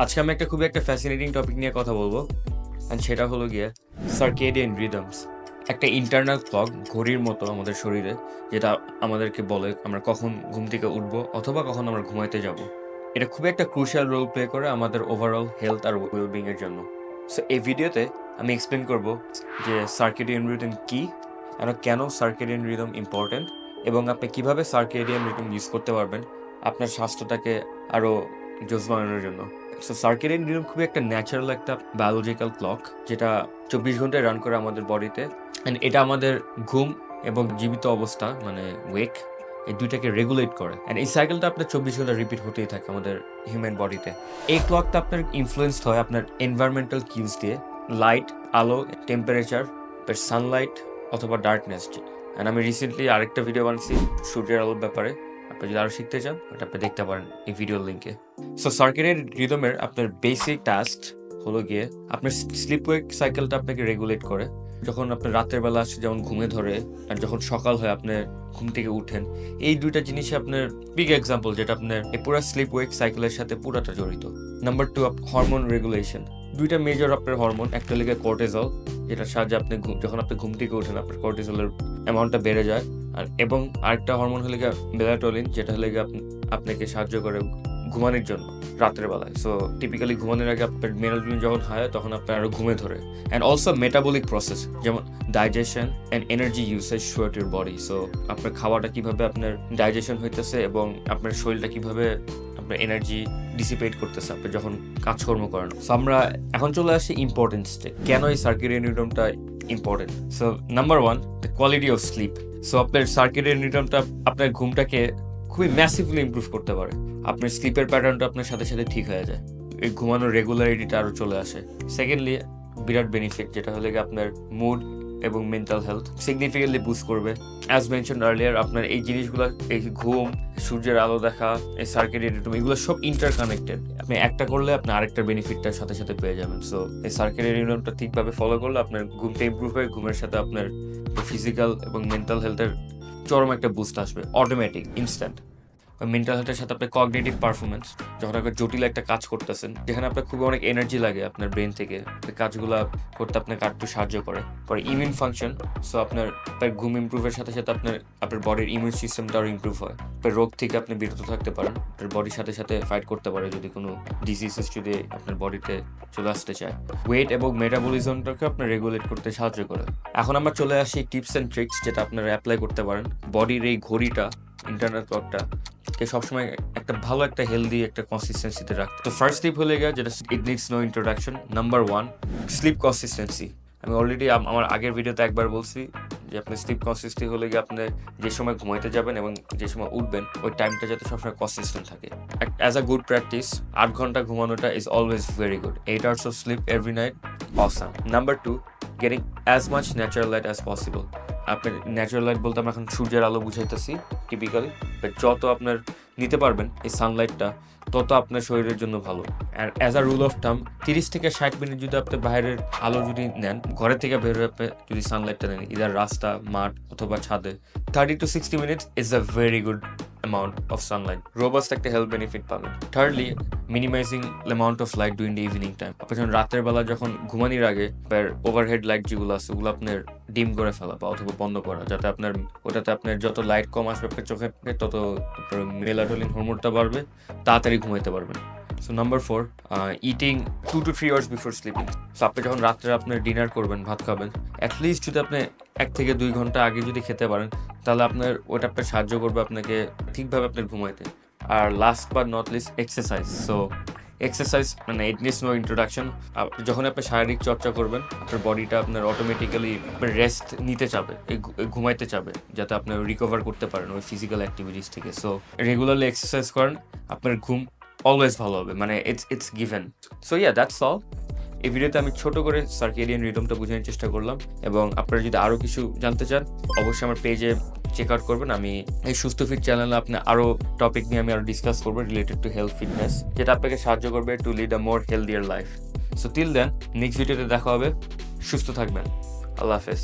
আজকে আমি খুবই একটা ফ্যাসিনেটিং টপিক নিয়ে কথা বলবো, অ্যান্ড সেটা হলো গিয়ে সার্কেডিয়ান রিদমস। একটা ইন্টারনাল ক্লক, ঘড়ির মতো আমাদের শরীরে, যেটা আমাদেরকে বলে আমরা কখন ঘুম থেকে উঠবো অথবা কখন আমরা ঘুমাইতে যাব। এটা খুবই একটা ক্রুশিয়াল রোল প্লে করে আমাদের ওভারঅল হেলথ আর ওয়েলবিং এর জন্য। সো এই ভিডিওতে আমি এক্সপ্লেন করব যে সার্কেডিয়ান রিদম কি, আর কেন সার্কেডিয়ান রিদম ইম্পর্টেন্ট, এবং আপনি কিভাবে সার্কেডিয়ান রিদম ইউজ করতে পারবেন আপনার স্বাস্থ্যটাকে আরও জোস বানানোর জন্য। সো সার্কেডিয়ান রিদম খুবই একটা ন্যাচারাল একটা বায়োলজিক্যাল ক্লক, যেটা 24 ঘন্টায় রান করে আমাদের বডিতে, অ্যান্ড এটা আমাদের ঘুম এবং জীবিত অবস্থা মানে ওয়েক, এই দুইটাকে রেগুলেট করে। অ্যান্ড এই সাইকেলটা আপনার 24 ঘন্টা রিপিট হতেই থাকে আমাদের হিউম্যান বডিতে। এই ক্লকটা আপনার ইনফ্লুয়েসড হয় আপনার এনভায়রনমেন্টাল কিউজ দিয়ে, লাইট, আলো, টেম্পারেচার, সানলাইট অথবা ডার্কনেস। অ্যান্ড আমি রিসেন্টলি আরেকটা ভিডিও বানাচ্ছি সূর্যের আলোর ব্যাপারে, আপনি যদি আরও শিখতে চান ওটা আপনি দেখতে পারেন এই ভিডিওর লিঙ্কে। সো সার্কেডিয়ান রিদমের আপনার বেসিক টাস্ক হলো গিয়ে আপনার স্লিপ ওয়েক সাইকেলটা আপনাকে রেগুলেট করে। যখন আপনার রাতের বেলা আসে যেমন ঘুমে ধরে, আর যখন সকাল হয় আপনার ঘুম থেকে উঠেন, এই দুইটা জিনিসই আপনার বিগ এক্সাম্পল, যেটা আপনার এই পুরো স্লিপ ওয়েক সাইকেলের সাথে পুরোটা জড়িত। Number 2, hormone regulation. দুইটা মেজর আপনার হরমোন, একটা লেগে কর্টিজল, যেটার সাহায্যে আপনি যখন আপনি ঘুম থেকে ওঠেন আপনার কর্টিজলের অ্যামাউন্টটা বেড়ে যায়। আর এবং আরেকটা হরমোন হলে গিয়ে মেলাটোনিন, যেটা হলে গিয়ে আপনাকে সাহায্য করে ঘুমানোর জন্য রাতের বেলায়। সো টিপিক্যালি ঘুমানোর আগে আপনার মেলাটোনিন যখন হয় তখন আপনার আরও ঘুমে ধরে। অ্যান্ড অলসো মেটাবলিক প্রসেস, যেমন digestion and energy usage throughout your body. So আপনার খাওয়াটা কীভাবে আপনার ডাইজেশন হইতেছে এবং আপনার শরীরটা কীভাবে আপনার এনার্জি ডিসিপেট করতেছে আপনি যখন কাজকর্ম করেন। সো আমরা এখন চলে আসি ইম্পর্টেন্সে, কেন এই সার্কেডিয়ান রিদমটা important. So number 1, the quality of sleep. So আপনার সার্কেডিয়ান রিদমটা আপনার ঘুমটাকে খুবই ম্যাসিভলি ইমপ্রুভ করতে পারে। আপনার স্লিপের প্যাটার্নটা আপনার সাথে সাথে ঠিক হয়ে যায়, এই ঘুমানোর রেগুলারিটিটা আরও চলে আসে। সেকেন্ডলি, বিরাট বেনিফিট, যেটা হলে গিয়ে আপনার মুড এবং মেন্টাল হেলথ সিগনিফিকেন্টলি বুস্ট করবে। অ্যাজ মেনশন আর্লিয়ার, আপনার এই জিনিসগুলো, এই ঘুম, সূর্যের আলো দেখা, এই সার্কেডিয়ান রিদম, এগুলো সব ইন্টারকানেক্টেড। আপনি একটা করলে আপনি আরেকটা বেনিফিটটার সাথে সাথে পেয়ে যাবেন। সো এই সার্কেডিয়ান রিদমটা ঠিকভাবে ফলো করলে আপনার ঘুমটা ইমপ্রুভ হয়, ঘুমের সাথে আপনার ফিজিক্যাল এবং মেন্টাল হেলথের চরম একটা বুস্ট আসবে, অটোমেটিক, ইনস্ট্যান্ট। মেন্টাল হেলথের সাথে আপনার কগনিটিভ পারফরমেন্স, যখন আপনার জটিল একটা কাজ করতেছেন যেখানে আপনার খুবই অনেক এনার্জি লাগে আপনার ব্রেন থেকে, এই কাজগুলো করতে আপনাকে একটু সাহায্য করে। পরে ইমিউন ফাংশন, সো আপনার ঘুম ইমপ্রুভের সাথে সাথে আপনার বডির ইমিউন সিস্টেমটাও ইমপ্রুভ হয়। রোগ থেকে আপনি বিরত থাকতে পারেন, আপনার বডির সাথে সাথে ফাইট করতে পারে যদি কোনো ডিজিজেস যদি আপনার বডিতে চলে আসতে চায়। ওয়েট এবং মেটাবলিজমটাকে আপনার রেগুলেট করতে সাহায্য করে। এখন আমরা চলে আসি টিপস অ্যান্ড ট্রিক্স, যেটা আপনারা অ্যাপ্লাই করতে পারেন বডির এই ঘড়িটা, ইন্টারনাল ক্লকটা কে সবসময় একটা ভালো একটা হেলদি একটা কনসিস্টেন্সিতে রাখতে। তো ফার্স্ট স্লিপ হলে গিয়ে, যেটা it needs no introduction. Number 1, sleep consistency. আমি অলরেডি আমার আগের ভিডিওতে একবার বলছি যে আপনি স্লিপ কনসিস্টেন্সি হলে গিয়ে আপনি যে সময় ঘুমাইতে যাবেন এবং যে সময় উঠবেন ওই টাইমটা যাতে সবসময় কনসিস্টেন্ট থাকে। অ্যাজ আ গুড প্র্যাকটিস, 8 ঘন্টা ঘুমানোটা is always very good. 8 hours of sleep every night, awesome. Number 2, getting as much natural light as possible. আপনার ন্যাচারাল লাইট বলতে আমরা এখন সূর্যের আলো বুঝাইতেছি টিপিক্যালি, বাট যত আপনার নিতে পারবেন এই সানলাইটটা তত আপনার শরীরের জন্য ভালো। And as a rule of থাম, 30 থেকে 60 মিনিট যদি আপনি বাইরের আলো যদি নেন, ঘরে থেকে বের হয়ে আপনি যদি সানলাইটটা নেন, ইদার রাস্তা, মাঠ অথবা ছাদে, 30 to 60 minutes is a very good amount of Sunlight. Robust একটা হেলথ বেনিফিট পাবেন। Thirdly, minimising amount of light doing the evening time. আপনি যখন রাতের বেলা যখন ঘুমানির আগে ওভারহেড লাইট যেগুলো আছে ওগুলো আপনার ডিম করে ফেলা বা অথবা বন্ধ করা, যাতে ওটাতে আপনার যত লাইট কম আসবে আপনার চোখে তত মেলাটোনিন হরমোনটা বাড়বে, তাড়াতাড়ি ঘুমাইতে পারবেন। So number 4, eating 2 to 3 hours before sleeping. So আপনি যখন রাত্রে আপনার ডিনার করবেন, ভাত খাবেন, অ্যাটলিস্ট যদি আপনি 1 থেকে 2 ঘন্টা আগে যদি খেতে পারেন, তাহলে ওটা আপনার সাহায্য করবে আপনাকে ঠিকভাবে আপনার ঘুমাইতে। আর last but not least, exercise. So exercise মানে ইট নিডস নো ইন্ট্রোডাকশন। যখন আপনি শারীরিক চর্চা করবেন, আপনার বডিটা আপনার অটোমেটিক্যালি রেস্ট নিতে চাবে, ঘুমাইতে চাবে, যাতে আপনি রিকভার করতে পারেন ওই ফিজিক্যাল অ্যাক্টিভিটিস থেকে। সো রেগুলারলি এক্সারসাইজ করেন, আপনার ঘুম অলওয়েজ ভালো হবে, মানে it's given. So yeah, that's all. এই ভিডিওতে আমি ছোট করে সার্কেডিয়ান রিদমটা বোঝানোর চেষ্টা করলাম, এবং আপনারা যদি আরও কিছু জানতে চান অবশ্যই আমার পেজে চেক আউট করবেন। আমি এই সুস্থ ফিট চ্যানেলে আপনি আরও টপিক নিয়ে আমি আরও ডিসকাস করবো রিলেটেড টু হেলথ ফিটনেস, যেটা আপনাকে সাহায্য করবে to lead a more healthier life. So till then, next ভিডিওতে দেখা হবে। সুস্থ থাকবেন। আল্লাহ হাফেজ।